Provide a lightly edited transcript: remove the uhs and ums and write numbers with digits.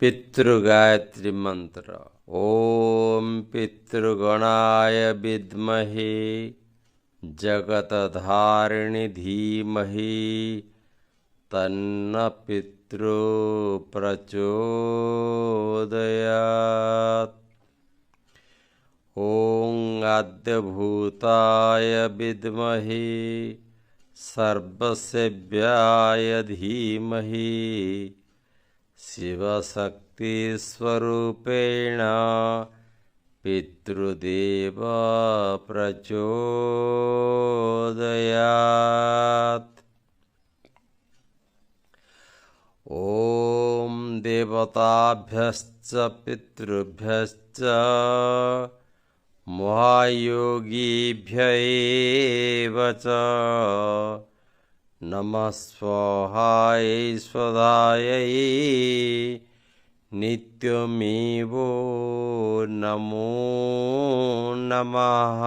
पितृगायत्री मंत्र। ओम पितृगणाय विद्महे जगतधारिणी धीमहि तन्न पितृ प्रचोदयात्। ओम आद्यभूताय विद्महे सर्वसेव्याय धीमहि शिवशक्तिस्वरूपेण पितृदेव प्रचोदयात्। ॐ देवताभ्यश्च पितृभ्यश्च महायोगिभ्य एव च नमः स्वाहाय स्वधायै नित्यमेवो नमो नमः।